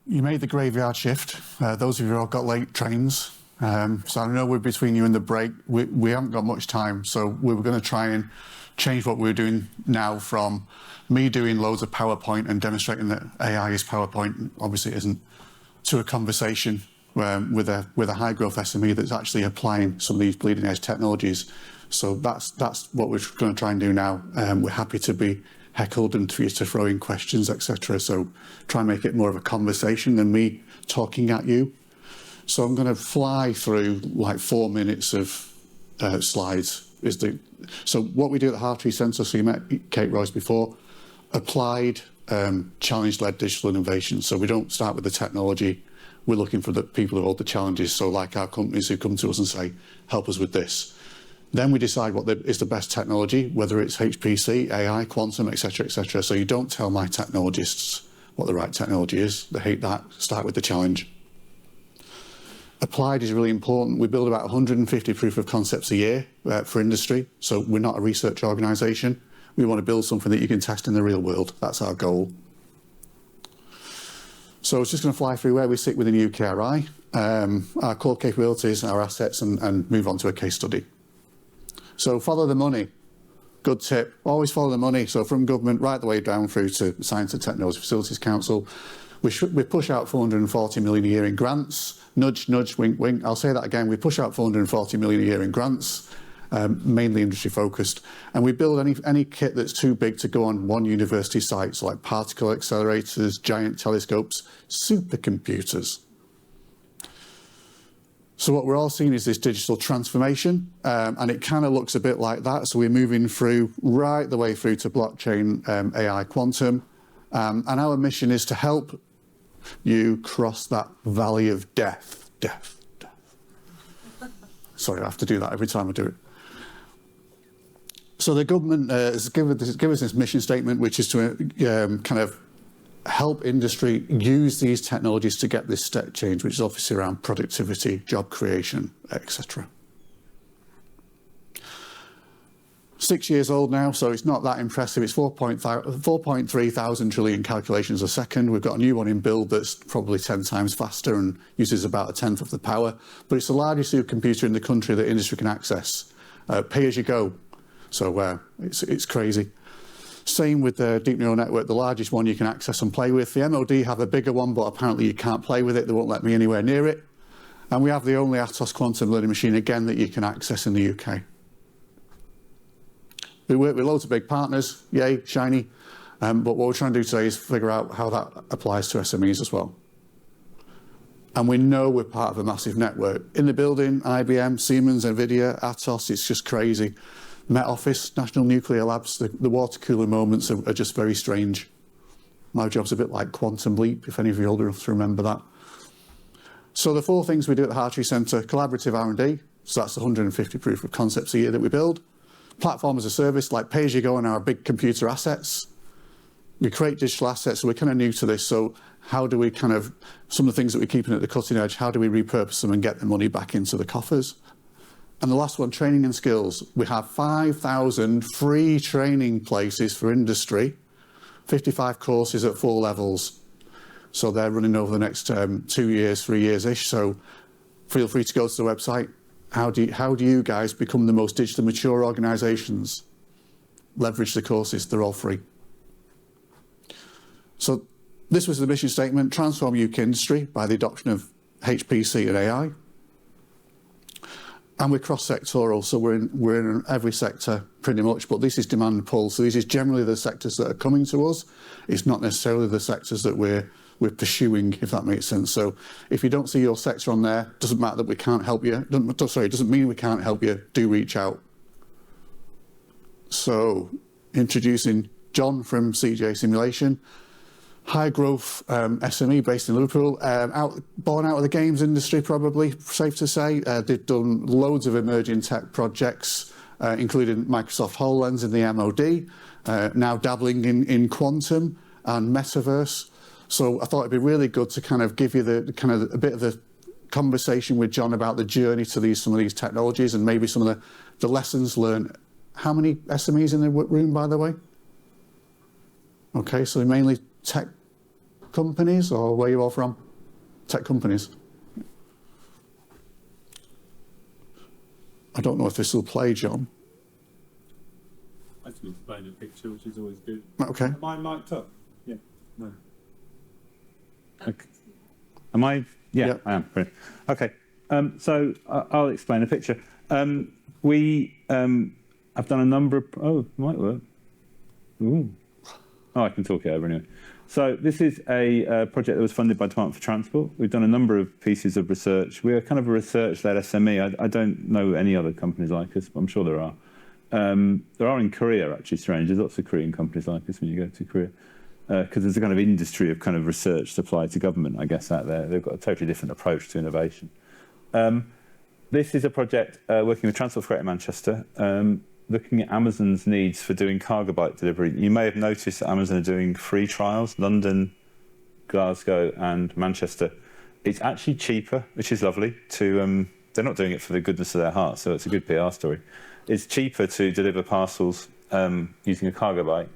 you made the graveyard shift. Those of you who have got late trains. So I know we're between you and the break. We haven't got much time, so we were going to try and change what we're doing now from me doing loads of PowerPoint and demonstrating that AI is PowerPoint, obviously it isn't, to a conversation with a high growth SME that's actually applying some of these bleeding edge technologies. So that's what we're going to try and do now. We're happy to be heckled and for you to throw in questions, etc. So try and make it more of a conversation than me talking at you. So I'm going to fly through like 4 minutes of slides. So what we do at the Hartree Centre, so you met Kate Royce before, applied challenge-led digital innovation. So we don't start with the technology. We're looking for the people who hold the challenges. So like our companies who come to us and say, help us with this. Then we decide what is the best technology, whether it's HPC, AI, quantum, etc., etc. So you don't tell my technologists what the right technology is. They hate that. Start with the challenge. Applied is really important. We build about 150 proof of concepts a year for industry. So we're not a research organisation. We want to build something that you can test in the real world. That's our goal. So I was just going to fly through where we sit within UKRI, our core capabilities, our assets, and move on to a case study. So follow the money. Good tip. Always follow the money. So from government right the way down through to Science and Technology Facilities Council, we push out 440 million a year in grants. Nudge, nudge, wink, wink. I'll say that again. We push out 440 million a year in grants, mainly industry focused. And we build any kit that's too big to go on one university site, so like particle accelerators, giant telescopes, supercomputers. So what we're all seeing is this digital transformation, and it kind of looks a bit like that. So we're moving through right the way through to blockchain, AI, quantum, and our mission is to help you cross that valley of death. Sorry, I have to do that every time I do it. So the government has given us this mission statement, which is to kind of help industry use these technologies to get this step change, which is obviously around productivity, job creation, etc. 6 years old now, so it's not that impressive. It's 4.3 thousand trillion calculations a second. We've got a new one in build that's probably 10 times faster and uses about 1/10 of the power. But it's the largest supercomputer in the country that industry can access. Pay as you go. So it's crazy. Same with the deep neural network, the largest one you can access and play with. The MOD have a bigger one, but apparently you can't play with it. They won't let me anywhere near it. And we have the only Atos quantum learning machine, again, that you can access in the UK. We work with loads of big partners, yay, shiny. But what we're trying to do today is figure out how that applies to SMEs as well. And we know we're part of a massive network. In the building, IBM, Siemens, NVIDIA, Atos, it's just crazy. Met Office, National Nuclear Labs, the water cooler moments are just very strange. My job's a bit like Quantum Leap, if any of you are old enough to remember that. So the 4 things we do at the Hartree Centre: collaborative R&D, so that's the 150 proof of concepts a year that we build. Platform as a service, like pay-as-you-go on our big computer assets. We create digital assets, so we're kind of new to this. So how do we kind of, some of the things that we're keeping at the cutting edge, how do we repurpose them and get the money back into the coffers? And the last one, training and skills. We have 5,000 free training places for industry, 55 courses at 4 levels. So they're running over the next 2 years, 3 years-ish. So feel free to go to the website. How do you guys become the most digitally mature organisations? Leverage the courses, they're all free. So this was the mission statement: transform UK industry by the adoption of HPC and AI. And we're cross-sectoral, so we're in every sector pretty much, but this is demand and pull. So these is generally the sectors that are coming to us. It's not necessarily the sectors that we're pursuing, if that makes sense. So if you don't see your sector on there, doesn't matter that we can't help you. Doesn't mean we can't help you. Do reach out. So introducing John from CJ Simulation. High growth SME based in Liverpool, born out of the games industry, probably safe to say. They've done loads of emerging tech projects, including Microsoft HoloLens in the MOD, now dabbling in quantum and Metaverse. So I thought it'd be really good to kind of give you a bit of the conversation with John about the journey to some of these technologies and maybe some of the lessons learned. How many SMEs in the room, by the way? Okay, so mainly tech companies, or where are you all from? Tech companies. I don't know if this will play, John. I can explain a picture, which is always good. Okay. Am I mic'd up? Yeah. No. Okay. Am I? Yeah, Yeah. I am. Brilliant. Okay. So I'll explain a picture. We have done a number of. Oh, it might work. Ooh. Oh, I can talk it over anyway. So this is a project that was funded by Department for Transport. We've done a number of pieces of research. We're kind of a research-led SME. I don't know any other companies like us, but I'm sure there are. There are in Korea, actually, strange. There's lots of Korean companies like us when you go to Korea. Because there's a kind of industry of kind of research supplied to government, I guess, out there. They've got a totally different approach to innovation. This is a project working with Transport for Greater Manchester, looking at Amazon's needs for doing cargo bike delivery. You may have noticed that Amazon are doing free trials, London, Glasgow and Manchester. It's actually cheaper, which is lovely. They're not doing it for the goodness of their heart, so it's a good PR story. It's cheaper to deliver parcels using a cargo bike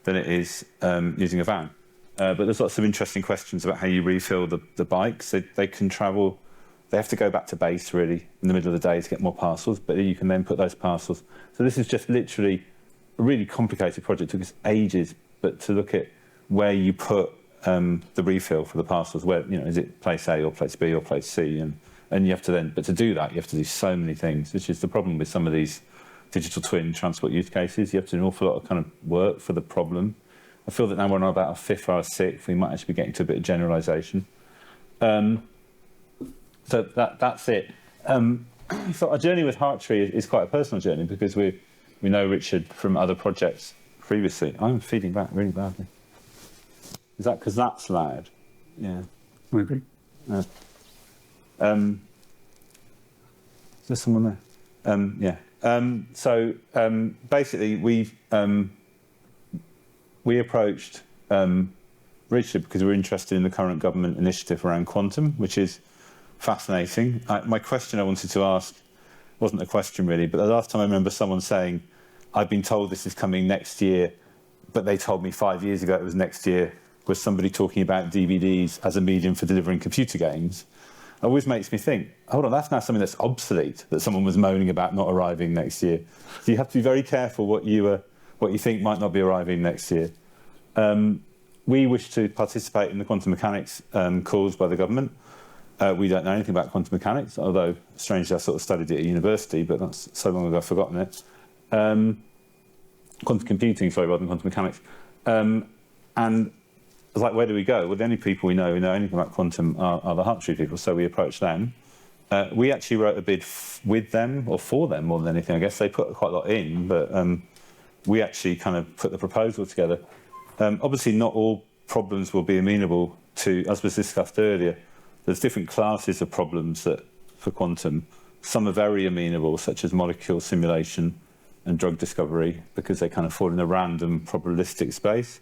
than it is using a van. But there's lots of interesting questions about how you refill the bikes. They can travel, they have to go back to base really in the middle of the day to get more parcels, but you can then put those parcels. So this is just literally a really complicated project. It took us ages, but to look at where you put the refill for the parcels, where, you know, is it place A or place B or place C? And you have to then, but to do that, you have to do so many things, which is the problem with some of these digital twin transport use cases. You have to do an awful lot of kind of work for the problem. I feel that now we're on about our fifth or our sixth, we might actually be getting to a bit of generalisation. So that's it. So our journey with Hartree is quite a personal journey because we know Richard from other projects previously. I'm feeding back really badly. Is that because that's loud? Yeah. Maybe. Is there someone there? Yeah. So basically, we approached Richard because we're interested in the current government initiative around quantum, which is fascinating. My question I wanted to ask wasn't a question really, but the last time I remember someone saying, I've been told this is coming next year, but they told me 5 years ago it was next year, was somebody talking about DVDs as a medium for delivering computer games. It always makes me think, hold on, that's now something that's obsolete, that someone was moaning about not arriving next year. So you have to be very careful what you think might not be arriving next year. We wish to participate in the quantum mechanics calls by the government. We don't know anything about quantum mechanics, although strangely I sort of studied it at university, but that's so long ago I've forgotten it. Quantum computing, sorry, rather than quantum mechanics. And it's like, where do we go? Well, the only people we know anything about quantum are the Hartree people, so we approached them. We actually wrote a bid with them, or for them more than anything. I guess they put quite a lot in, but we actually kind of put the proposal together. Obviously, not all problems will be amenable to, as was discussed earlier, there's different classes of problems that for quantum. Some are very amenable, such as molecule simulation and drug discovery, because they kind of fall in a random probabilistic space.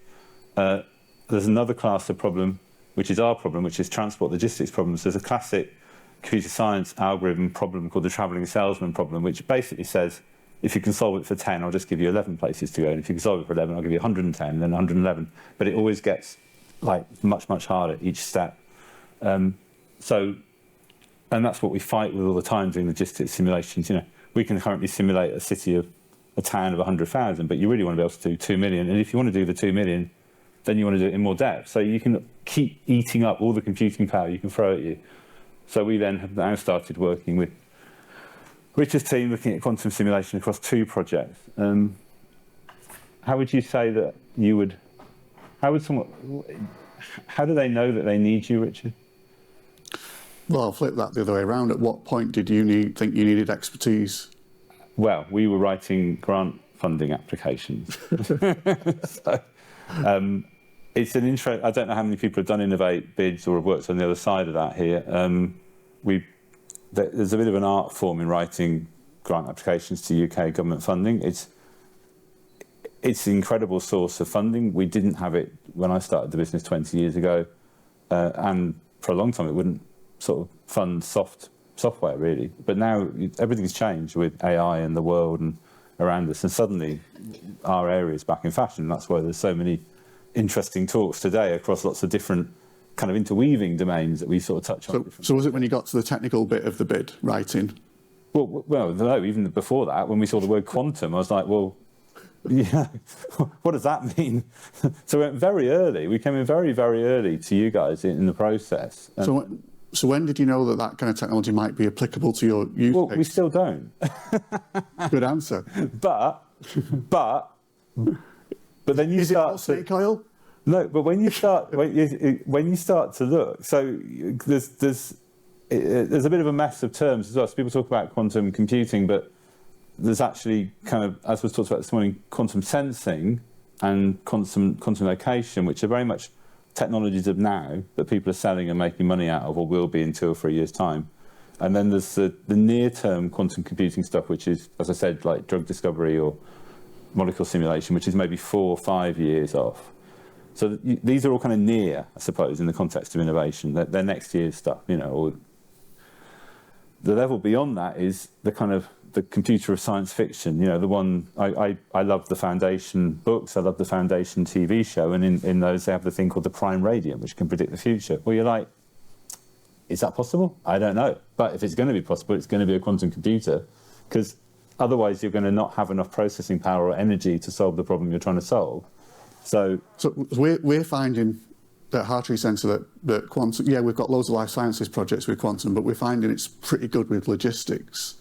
There's another class of problem, which is our problem, which is transport logistics problems. There's a classic computer science algorithm problem called the travelling salesman problem, which basically says, if you can solve it for 10, I'll just give you 11 places to go. And if you can solve it for 11, I'll give you 110, and then 111. But it always gets like much, much harder each step. And that's what we fight with all the time doing logistics simulations. You know, we can currently simulate a city of a town of 100,000, but you really want to be able to do 2 million. And if you want to do the 2 million, then you want to do it in more depth. So you can keep eating up all the computing power you can throw at you. So we then have now started working with Richard's team looking at quantum simulation across 2 projects. How would you say that you would, how do they know that they need you, Richard? Well, I'll flip that the other way around. At what point did you think you needed expertise? Well, we were writing grant funding applications. So, it's an interest. I don't know how many people have done Innovate bids or have worked on the other side of that here. There's a bit of an art form in writing grant applications to UK government funding. It's an incredible source of funding. We didn't have it when I started the business 20 years ago, and for a long time it wouldn't sort of fund software really. But now everything's changed with AI and the world and around us, and suddenly our area is back in fashion. That's why there's so many interesting talks today across lots of different kind of interweaving domains that we sort of touch on. So was it when you got to the technical bit of the bid writing? Well, no, even before that, when we saw the word quantum, I was like, well, yeah, what does that mean? So we went very early. We came in very, very early to you guys in the process. So when did you know that that kind of technology might be applicable to your use Well, case? we still don't. Good answer. But then you Is it start all snake oil? No, but when you start when you start to look, so there's a bit of a mess of terms as well. So people talk about quantum computing, but there's actually kind of, as was talked about this morning, quantum sensing and quantum location, which are very much technologies of now that people are selling and making money out of, or will be in 2 or 3 years' time. And then there's the near-term quantum computing stuff, which is, as I said, like drug discovery or molecule simulation, which is maybe 4 or 5 years off. So these are all kind of near, I suppose, in the context of innovation. They're next year's stuff, you know. Or the level beyond that is the kind of the computer of science fiction. You know, the one I love the Foundation books. I love the Foundation TV show, and in those they have the thing called the prime radium, which can predict the future. Well, you're like, is that possible? I don't know. But if it's going to be possible, it's going to be a quantum computer, because otherwise you're going to not have enough processing power or energy to solve the problem you're trying to solve. So we're finding at Hartree Centre that quantum, yeah, we've got loads of life sciences projects with quantum, but we're finding it's pretty good with logistics.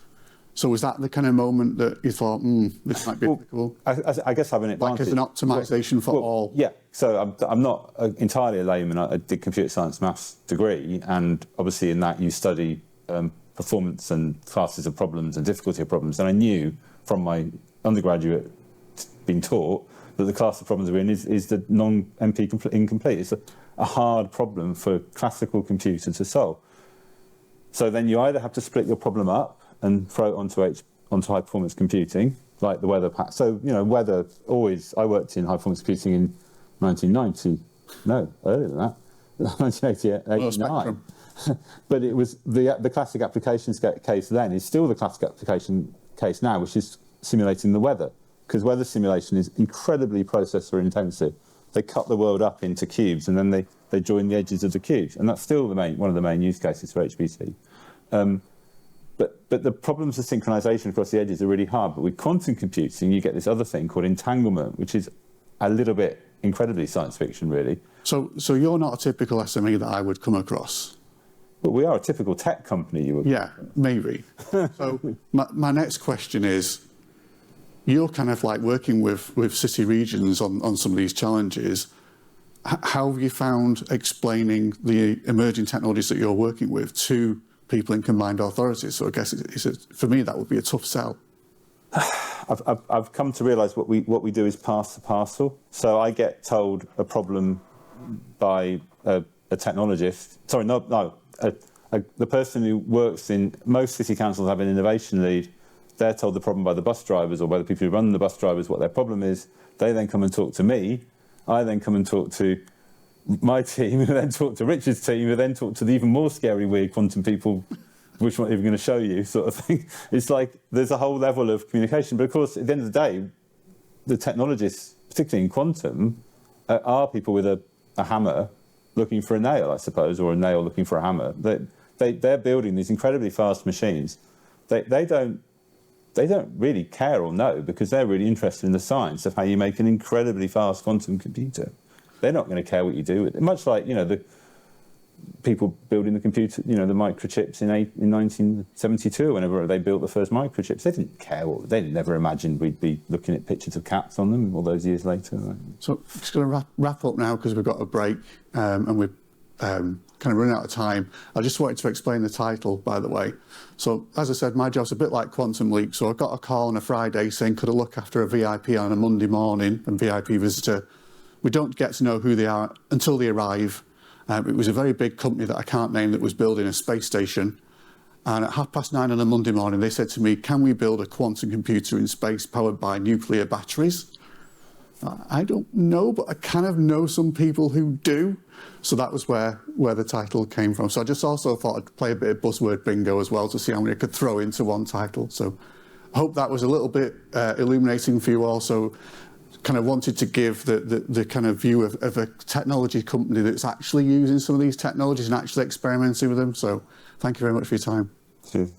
So was that the kind of moment that you thought, this might be applicable? I guess having it like as an optimization for all. Yeah. So I'm not entirely a layman. I did computer science maths degree, and obviously in that you study performance and classes of problems and difficulty of problems. And I knew from my undergraduate being taught that the class of problems we're in is the non-NP incomplete. It's a hard problem for classical computer to solve. So then you either have to split your problem up and throw it onto high performance computing, like the weather pack. So, you know, weather always, I worked in high performance computing in 1990, no, earlier than that, 1989. But it was the classic applications case then is still the classic application case now, which is simulating the weather, because weather simulation is incredibly processor intensive. They cut the world up into cubes and then they join the edges of the cubes, and that's still one of the main use cases for HPC. But the problems of synchronization across the edges are really hard. But with quantum computing, you get this other thing called entanglement, which is a little bit incredibly science fiction, really. So you're not a typical SME that I would come across. But we are a typical tech company. Yeah, maybe. So my next question is, you're kind of like working with city regions on some of these challenges. How have you found explaining the emerging technologies that you're working with to people in combined authorities? So I guess for me that would be a tough sell. I've come to realise what we do is pass the parcel. So I get told a problem by a technologist. Sorry, the person who works in most city councils have an innovation lead. They're told the problem by the bus drivers or by the people who run the bus drivers what their problem is. They then come and talk to me. I then come and talk to my team, who then talk to Richard's team, who then talk to the even more scary, weird quantum people, which I'm not even going to show you, sort of thing. It's like there's a whole level of communication. But of course, at the end of the day, the technologists, particularly in quantum, are people with a hammer looking for a nail, I suppose, or a nail looking for a hammer. They're building these incredibly fast machines. They don't really care or know, because they're really interested in the science of how you make an incredibly fast quantum computer. They're not going to care what you do with it. Much like, you know, the people building the computer, you know, the microchips in 1972, whenever they built the first microchips, they didn't care. They never imagined we'd be looking at pictures of cats on them all those years later. Right? So I'm just going to wrap up now, because we've got a break and we're kind of running out of time. I just wanted to explain the title, by the way. So as I said, my job's a bit like Quantum Leap. So I got a call on a Friday saying, could I look after a VIP on a Monday morning, and VIP visitor? We don't get to know who they are until they arrive. It was a very big company that I can't name that was building a space station. And at 9:30 on a Monday morning, they said to me, can we build a quantum computer in space powered by nuclear batteries? I don't know, but I kind of know some people who do. So that was where the title came from. So I just also thought I'd play a bit of buzzword bingo as well to see how many I could throw into one title. So I hope that was a little bit illuminating for you all. So kind of wanted to give the kind of view of a technology company that's actually using some of these technologies and actually experimenting with them. So thank you very much for your time. Cheers.